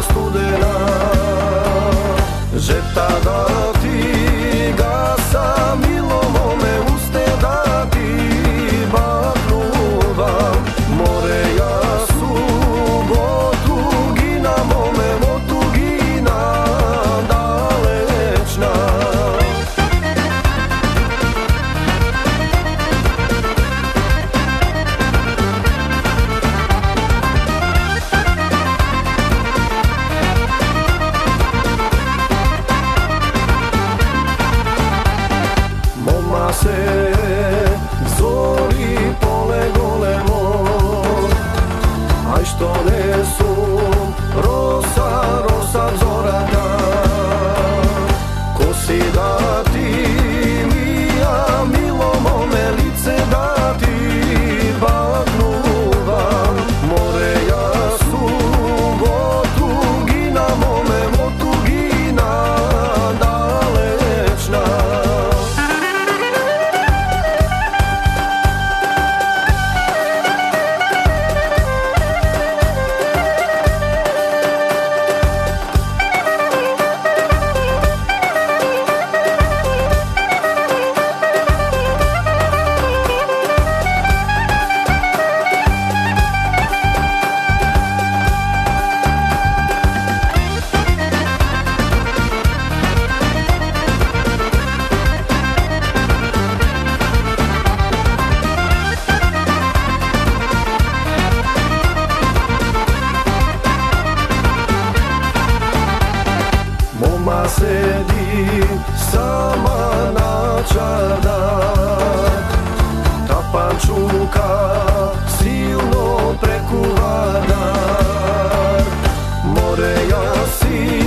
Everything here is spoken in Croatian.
studena, že tada ti gasa milo mome uste da ti baknuvam. More ja subotu gina mome motugina dalečna. Moma se zori pole golemo, aj što ne su rosa, rosa zoraka. Ko si da ti mija milo mome lice da ti baknuvam. More ja subotu gina mome motugina dalečna. Moma sedi sama na čardak, ta pančuka silno prekuva dar. More ja si